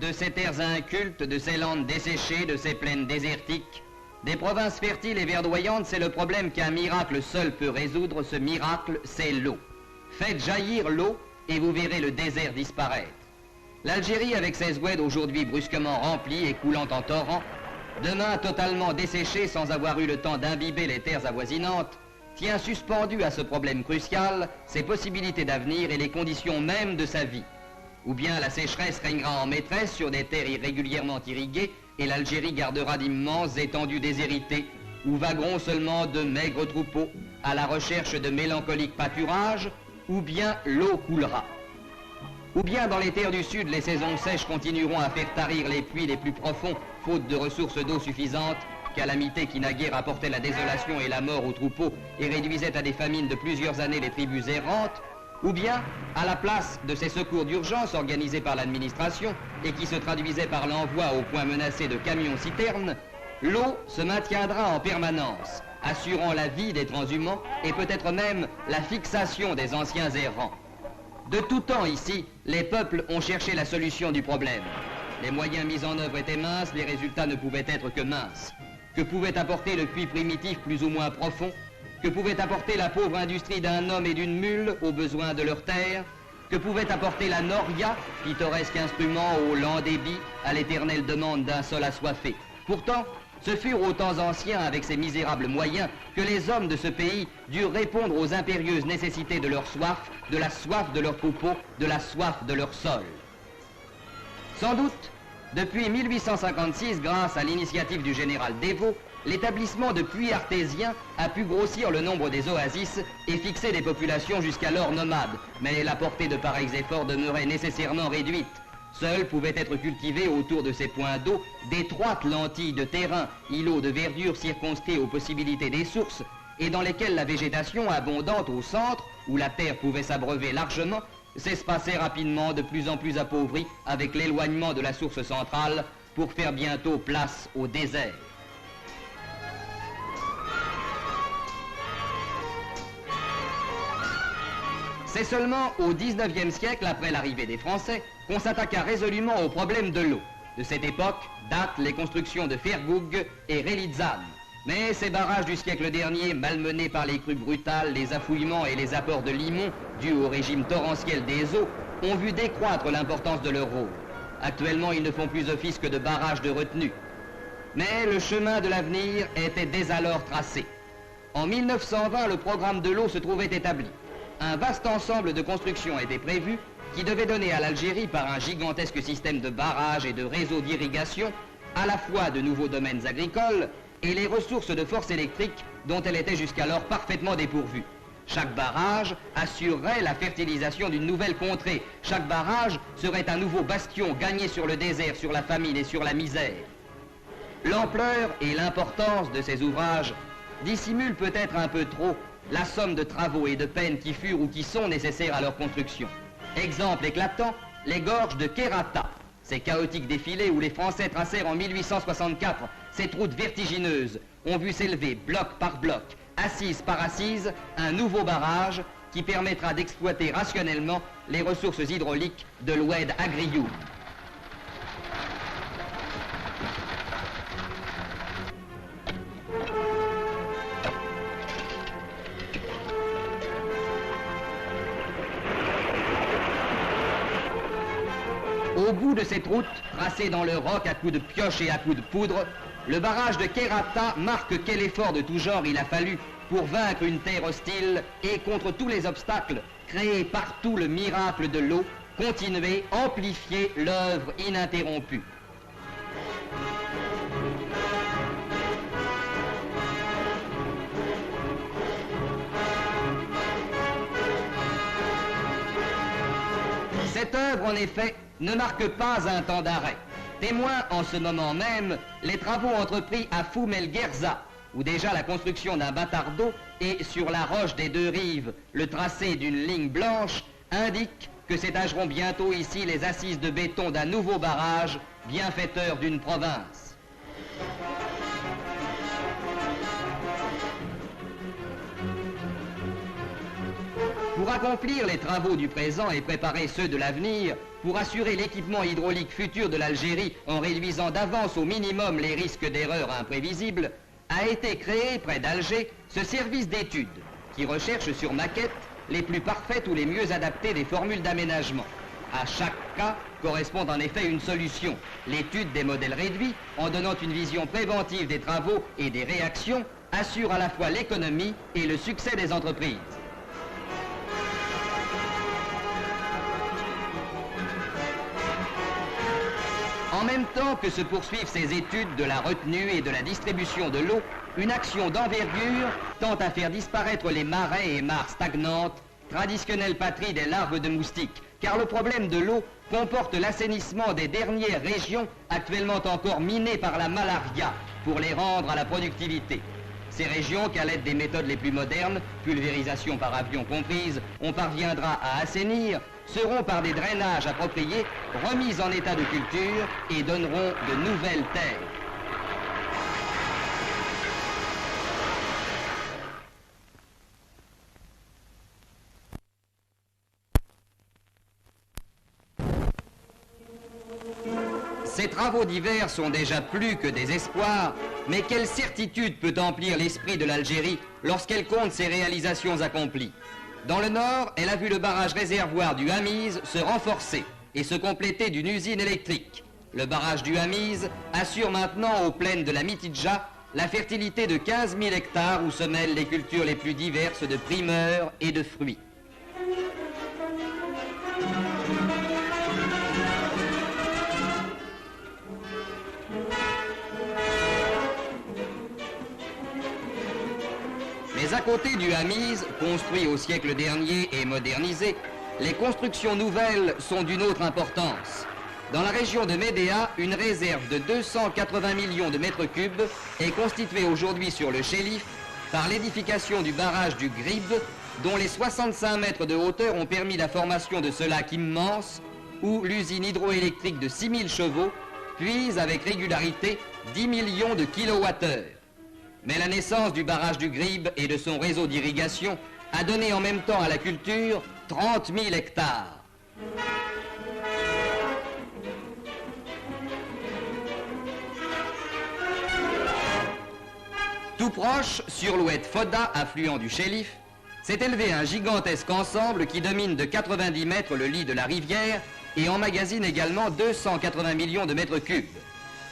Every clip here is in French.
de ces terres incultes, de ces landes desséchées, de ces plaines désertiques, des provinces fertiles et verdoyantes, c'est le problème qu'un miracle seul peut résoudre. Ce miracle, c'est l'eau. Faites jaillir l'eau et vous verrez le désert disparaître. L'Algérie, avec ses oueds aujourd'hui brusquement remplies et coulant en torrents, demain totalement desséchée sans avoir eu le temps d'imbiber les terres avoisinantes, tient suspendu à ce problème crucial ses possibilités d'avenir et les conditions mêmes de sa vie. Ou bien la sécheresse régnera en maîtresse sur des terres irrégulièrement irriguées et l'Algérie gardera d'immenses étendues déshéritées où vagueront seulement de maigres troupeaux à la recherche de mélancoliques pâturages, ou bien l'eau coulera. Ou bien dans les terres du Sud, les saisons sèches continueront à faire tarir les puits les plus profonds, faute de ressources d'eau suffisantes, calamité qui naguère apportait la désolation et la mort aux troupeaux et réduisait à des famines de plusieurs années les tribus errantes. Ou bien, à la place de ces secours d'urgence organisés par l'administration et qui se traduisaient par l'envoi au point menacé de camions-citernes, l'eau se maintiendra en permanence, assurant la vie des transhumants et peut-être même la fixation des anciens errants. De tout temps ici, les peuples ont cherché la solution du problème. Les moyens mis en œuvre étaient minces, les résultats ne pouvaient être que minces. Que pouvait apporter le puits primitif plus ou moins profond? Que pouvait apporter la pauvre industrie d'un homme et d'une mule aux besoins de leur terre? Que pouvait apporter la noria, pittoresque instrument au lent débit, à l'éternelle demande d'un sol assoiffé? Pourtant, ce furent aux temps anciens, avec ces misérables moyens, que les hommes de ce pays durent répondre aux impérieuses nécessités de leur soif, de la soif de leurs troupeaux, de la soif de leur sol. Sans doute, depuis 1856, grâce à l'initiative du général Devaux, l'établissement de puits artésiens a pu grossir le nombre des oasis et fixer des populations jusqu'alors nomades. Mais la portée de pareils efforts demeurait nécessairement réduite. Seuls pouvaient être cultivés autour de ces points d'eau d'étroites lentilles de terrain, îlots de verdure circonscrits aux possibilités des sources, et dans lesquels la végétation abondante au centre, où la terre pouvait s'abreuver largement, s'espaçait rapidement de plus en plus appauvrie avec l'éloignement de la source centrale pour faire bientôt place au désert. C'est seulement au XIXe siècle, après l'arrivée des Français, qu'on s'attaqua résolument au problème de l'eau. De cette époque datent les constructions de Fergoug et Relizane. Mais ces barrages du siècle dernier, malmenés par les crues brutales, les affouillements et les apports de limon, dus au régime torrentiel des eaux, ont vu décroître l'importance de leur rôle. Actuellement, ils ne font plus office que de barrages de retenue. Mais le chemin de l'avenir était dès alors tracé. En 1920, le programme de l'eau se trouvait établi. Un vaste ensemble de constructions était prévu qui devait donner à l'Algérie, par un gigantesque système de barrages et de réseaux d'irrigation, à la fois de nouveaux domaines agricoles et les ressources de force électrique dont elle était jusqu'alors parfaitement dépourvue. Chaque barrage assurerait la fertilisation d'une nouvelle contrée. Chaque barrage serait un nouveau bastion gagné sur le désert, sur la famine et sur la misère. L'ampleur et l'importance de ces ouvrages dissimulent peut-être un peu trop la somme de travaux et de peines qui furent ou qui sont nécessaires à leur construction. Exemple éclatant, les gorges de Kherrata, ces chaotiques défilés où les Français tracèrent en 1864 cette route vertigineuse, ont vu s'élever bloc par bloc, assise par assise, un nouveau barrage qui permettra d'exploiter rationnellement les ressources hydrauliques de l'oued Agriour. Au bout de cette route, tracée dans le roc à coups de pioche et à coups de poudre, le barrage de Kherrata marque quel effort de tout genre il a fallu pour vaincre une terre hostile et contre tous les obstacles, créer partout le miracle de l'eau, continuer, amplifier l'œuvre ininterrompue. Cette œuvre, en effet, ne marque pas un temps d'arrêt. Témoin en ce moment même les travaux entrepris à Foum el Guerza, où déjà la construction d'un bâtard d'eau et sur la roche des deux rives le tracé d'une ligne blanche indique que s'étageront bientôt ici les assises de béton d'un nouveau barrage, bienfaiteur d'une province. Pour Pour accomplir les travaux du présent et préparer ceux de l'avenir, pour assurer l'équipement hydraulique futur de l'Algérie en réduisant d'avance au minimum les risques d'erreurs imprévisibles, a été créé près d'Alger ce service d'études qui recherche sur maquette les plus parfaites ou les mieux adaptées des formules d'aménagement. À chaque cas correspond en effet une solution, l'étude des modèles réduits, en donnant une vision préventive des travaux et des réactions, assure à la fois l'économie et le succès des entreprises. En même temps que se poursuivent ces études de la retenue et de la distribution de l'eau, une action d'envergure tend à faire disparaître les marais et mares stagnantes, traditionnelle patrie des larves de moustiques, car le problème de l'eau comporte l'assainissement des dernières régions actuellement encore minées par la malaria pour les rendre à la productivité. Ces régions qu'à l'aide des méthodes les plus modernes, pulvérisation par avion comprise, on parviendra à assainir, seront par des drainages appropriés remises en état de culture et donneront de nouvelles terres. Ces travaux divers sont déjà plus que des espoirs, mais quelle certitude peut emplir l'esprit de l'Algérie lorsqu'elle compte ses réalisations accomplies? Dans le nord, elle a vu le barrage réservoir du Hamiz se renforcer et se compléter d'une usine électrique. Le barrage du Hamiz assure maintenant aux plaines de la Mitidja la fertilité de 15 000 hectares où se mêlent les cultures les plus diverses de primeurs et de fruits. Mais à côté du Hamiz, construit au siècle dernier et modernisé, les constructions nouvelles sont d'une autre importance. Dans la région de Médéa, une réserve de 280 millions de mètres cubes est constituée aujourd'hui sur le Chélif par l'édification du barrage du Grib, dont les 65 mètres de hauteur ont permis la formation de ce lac immense où l'usine hydroélectrique de 6000 chevaux puise avec régularité 10 millions de kilowattheures. Mais la naissance du barrage du Grib et de son réseau d'irrigation a donné en même temps à la culture 30 000 hectares. Tout proche, sur l'oued Foda, affluent du Chélif, s'est élevé un gigantesque ensemble qui domine de 90 mètres le lit de la rivière et emmagasine également 280 millions de mètres cubes.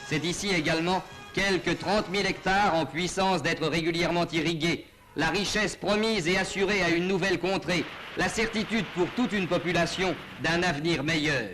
C'est ici également quelques 30 000 hectares en puissance d'être régulièrement irrigués, la richesse promise et assurée à une nouvelle contrée, la certitude pour toute une population d'un avenir meilleur.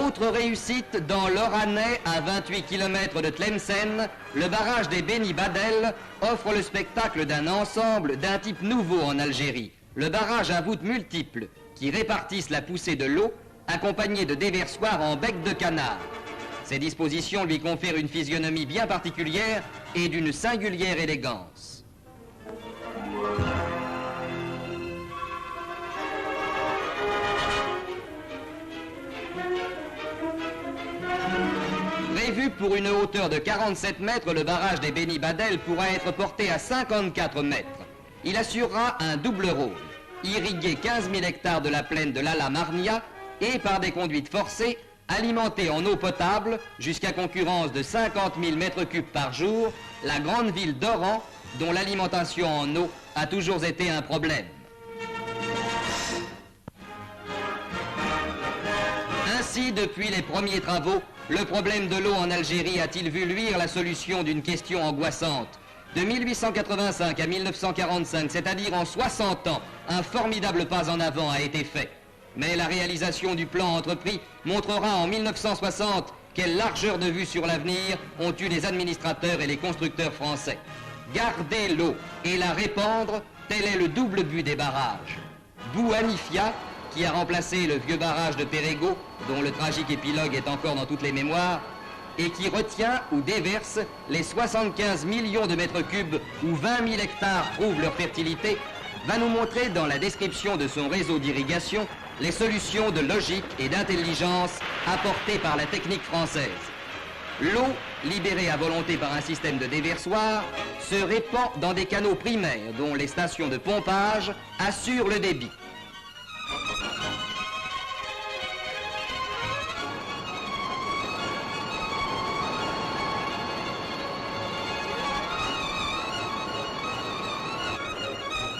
Autre réussite dans l'Oranais, à 28 km de Tlemcen, le barrage des Beni Badel offre le spectacle d'un ensemble d'un type nouveau en Algérie. Le barrage à voûtes multiples qui répartissent la poussée de l'eau, accompagné de déversoirs en bec de canard. Ces dispositions lui confèrent une physionomie bien particulière et d'une singulière élégance. Prévu pour une hauteur de 47 mètres, le barrage des Beni Badel pourra être porté à 54 mètres. Il assurera un double rôle, irriguer 15 000 hectares de la plaine de l'Ala Marnia et par des conduites forcées, alimenter en eau potable, jusqu'à concurrence de 50 000 mètres cubes par jour, la grande ville d'Oran, dont l'alimentation en eau a toujours été un problème. Ainsi, depuis les premiers travaux, le problème de l'eau en Algérie a-t-il vu luire la solution d'une question angoissante. De 1885 à 1945, c'est-à-dire en 60 ans, un formidable pas en avant a été fait. Mais la réalisation du plan entrepris montrera en 1960 quelle largeur de vue sur l'avenir ont eu les administrateurs et les constructeurs français. Garder l'eau et la répandre, tel est le double but des barrages. Bou Hanifia, qui a remplacé le vieux barrage de Pérégaux, dont le tragique épilogue est encore dans toutes les mémoires, et qui retient ou déverse les 75 millions de mètres cubes où 20 000 hectares trouvent leur fertilité, va nous montrer dans la description de son réseau d'irrigation les solutions de logique et d'intelligence apportées par la technique française. L'eau, libérée à volonté par un système de déversoir, se répand dans des canaux primaires dont les stations de pompage assurent le débit.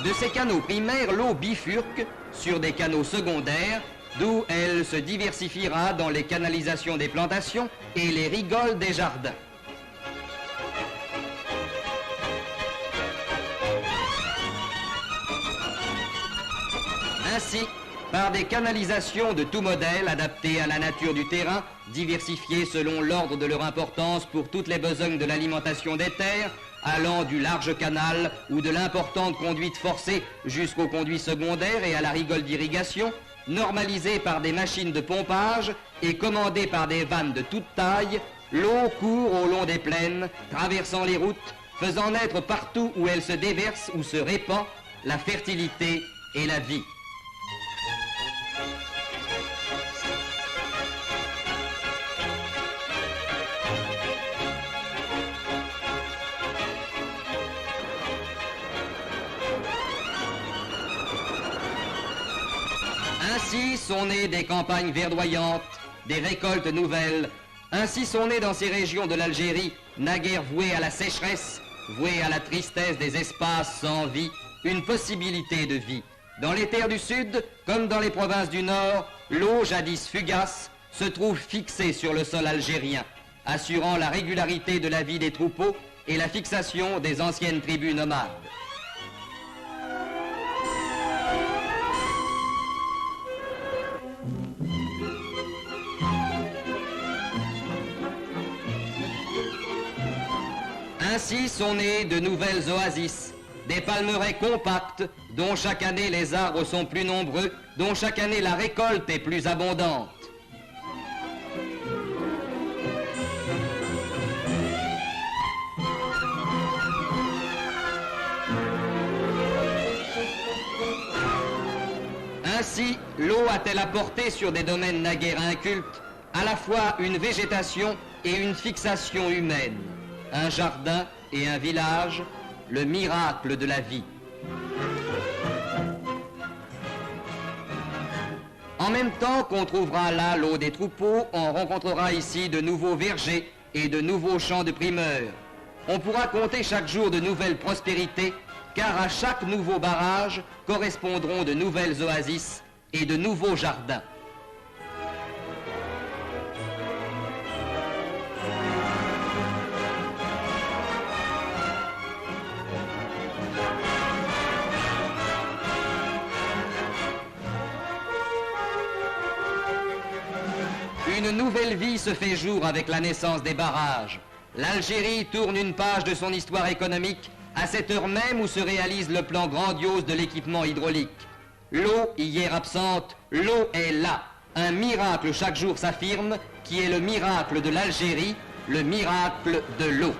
De ces canaux primaires, l'eau bifurque sur des canaux secondaires, d'où elle se diversifiera dans les canalisations des plantations et les rigoles des jardins. Ainsi, par des canalisations de tout modèle adaptées à la nature du terrain, diversifiées selon l'ordre de leur importance pour toutes les besognes de l'alimentation des terres, allant du large canal ou de l'importante conduite forcée jusqu'aux conduits secondaires et à la rigole d'irrigation, normalisée par des machines de pompage et commandée par des vannes de toute taille, l'eau court au long des plaines, traversant les routes, faisant naître partout où elle se déverse ou se répand la fertilité et la vie. Ainsi sont nées des campagnes verdoyantes, des récoltes nouvelles. Ainsi sont nées dans ces régions de l'Algérie, naguère vouées à la sécheresse, vouées à la tristesse des espaces sans vie, une possibilité de vie. Dans les terres du Sud, comme dans les provinces du Nord, l'eau jadis fugace se trouve fixée sur le sol algérien, assurant la régularité de la vie des troupeaux et la fixation des anciennes tribus nomades. Ainsi sont nées de nouvelles oasis, des palmeraies compactes, dont chaque année les arbres sont plus nombreux, dont chaque année la récolte est plus abondante. Ainsi, l'eau a-t-elle apporté sur des domaines naguère incultes à la fois une végétation et une fixation humaine, un jardin et un village, le miracle de la vie. En même temps qu'on trouvera là l'eau des troupeaux, on rencontrera ici de nouveaux vergers et de nouveaux champs de primeurs. On pourra compter chaque jour de nouvelles prospérités, car à chaque nouveau barrage correspondront de nouvelles oasis et de nouveaux jardins. Une nouvelle vie se fait jour avec la naissance des barrages. L'Algérie tourne une page de son histoire économique à cette heure même où se réalise le plan grandiose de l'équipement hydraulique. L'eau, hier absente, l'eau est là. Un miracle chaque jour s'affirme, qui est le miracle de l'Algérie, le miracle de l'eau.